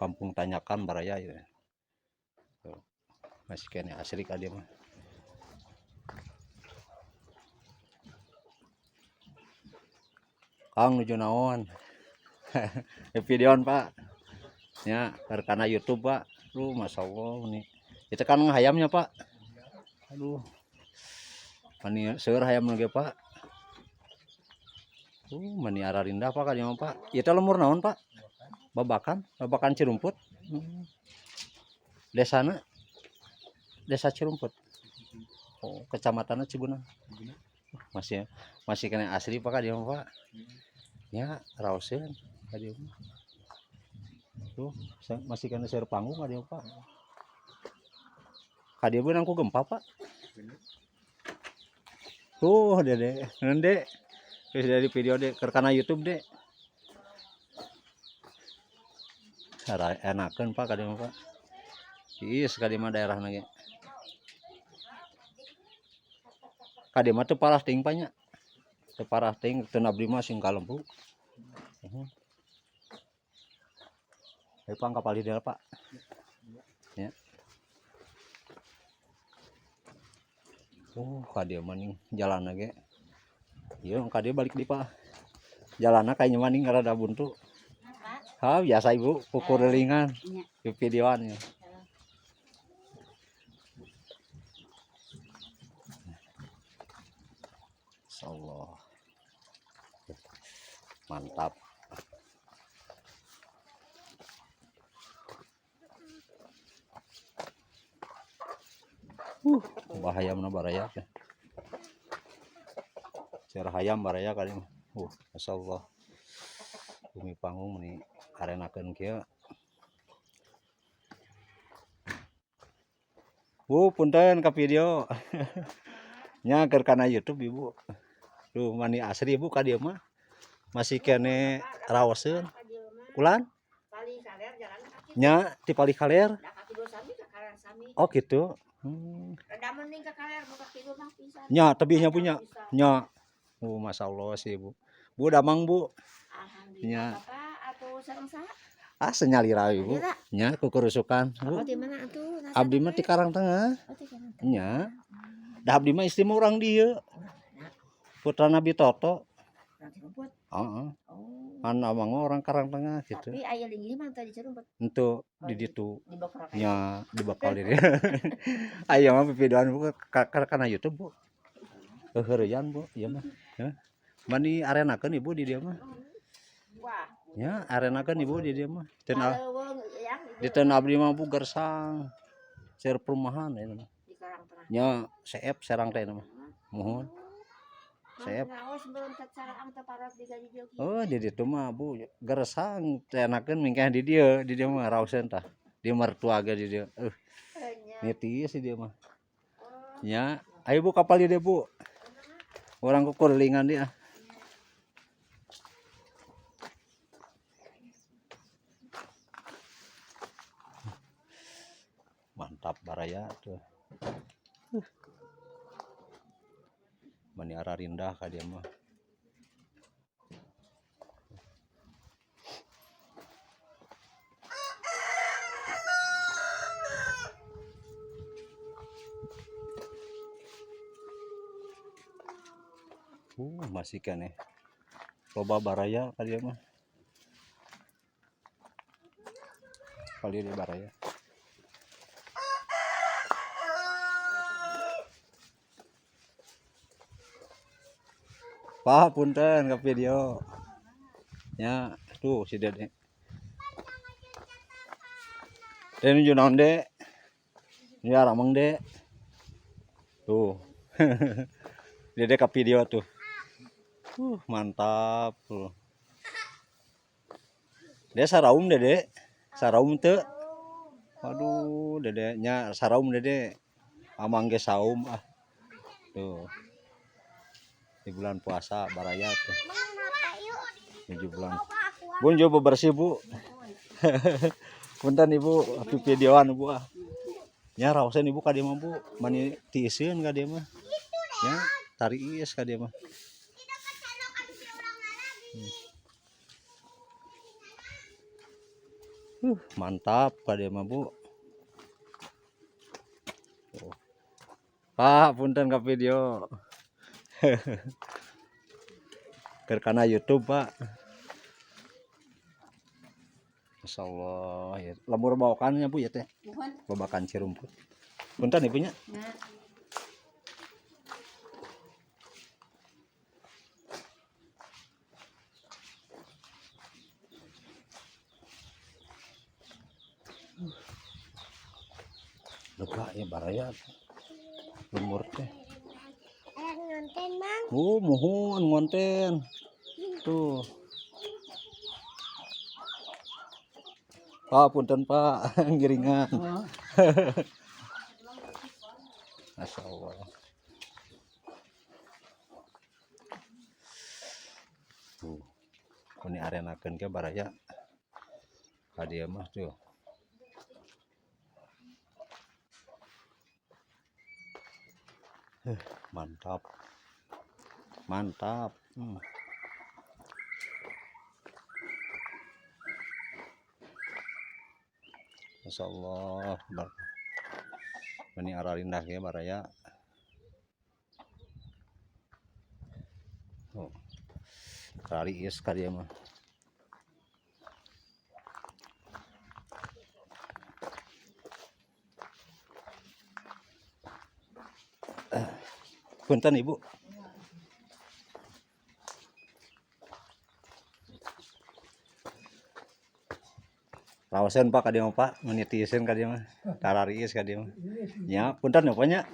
Kampung Tanyakan Baraya ya. Tuh, masih kene asli ka dia mah. Kang nuju naon? Videoan Pak. Ya, karena YouTube Pak. Aduh, Masya Allah nih. Itu kan hayamnya Pak. Aduh. Mani seur hayam lagi Pak. Mani ararinda Pak kan ya Pak. Itu lemur naon Pak? Babakan Cirumput. Desana Desa Cirumput. Oh, kecamatannya Cibunang. Masih kena asli Pak kan ya Pak. Ya, rauseun ka dieu. Tuh, masih kena seur panggung ka dieu Pak. Ka dieu beunang ku gempa Pak. Tuh, Dede, Dek. Terus dari video Dek, karena YouTube Dek. Enakeun Pak ka dieu Pak. Iis ka dieu mah daerahna ge. Ka dieu mah teu paras ting Pak nya. Teu paras ting teu abdi mah sing kalembu. Ayo Pak kapal di Pak. Ya. Ka dieu mah ning jalanna ge. Ieu ka dieu balik di Pak. Jalanna kayaknya mah ning rada buntu. Biasa Ibu, kukurelingan. Di videoan ya. Insyaallah. Mantap. Bahaya mana baraya teh. Cara hayam baraya kali mah. Masyaallah. Bumi panggung nih arenakeun kieu. Punten ka video. Nya keur kana YouTube Ibu. Duh mani asli Ibu ka dieu mah. Masih kene raoseun. Ulan? Nya ti Pali Kaler. Oh gitu. Nya tebihnya punya. Nya. Masyaallah sih Bu. Bu damang Bu. Nya. Senyalira Ibu. Nya kukurusukan Bu. Abdi mah ti Karangtengah. Nya. Da abdi mah istri mah urang dieu. Putra Nabi Toto. Heeh. Kan abang orang Karangtengah gitu. Tapi aya linggih mah tadi Cirumput. Ento di ditu. Nya di bakal diri. Aya mah videoan Bu kana YouTube Bu. Heureuyan Bu, ieu mah. Mani arenakeun Ibu di dieu mah. Ya, arenakeun Ibu di dieu mah. Di teu abdi mah Bu gersang. Seur perumahan eta mah. Di Karangtengah. Nya seep serang teh mah. Mohon. Seep. Oh, di ditu mah Bu gersang teh enakeun mingkeh di dieu mah raoseun tah. Di mertua ge di dieu. Nitiis di dieu mah. Nya, ayo Bu kapal di dieu Bu. Orang kukurelingan dia. Mantap baraya tuh. Mani ararindah ka dia mah. Masih kene loba baraya ka dia mah. Kali di baraya. Pak punten ke video. Ya, tuh si Dede. Dede nuju naon Dek? Ya rameng Dek. Tuh. Dede ke video tuh. Mantap tuh. Dede saraum Dede. Saraum teu? Waduh, Dede nya saraum Dede. Amang ge saum ah. Tuh. Di bulan puasa baraya tuh. 7 bulan. Bu coba bersih Bu. Punten Ibu, videoan Bu ah. Nya raoseun Ibu ka dieu mah Bu. Mani tiisieun ka dieu mah. Nya tari iis ka dieu mah. Mantap ka dia mah Bu. Tuh. Pak, punten ka video. Keur kana YouTube, Pak. Masya Allah, ya. Lembur bawakannya Bu ya teh. Babakan cirumput. Punten ibunya. Lega ya baraya. Lembur teh. Ngonten mang. Muhun ngonten. Tuh. Pak, punten Pak, giringan. Masya Allah. Tuh. Ini arenakeun ke baraya. Ka dia mah tuh. Mantap. Mantap. Masya Allah. Ini ararindah ya baraya. Oh. Kali is ka dia mah. Punten Ibu. Rawasan Pak ka dia mah Pak, menitisin ka dia mah. Tarariis ka dia mah. Ya, punten ya Pak nya.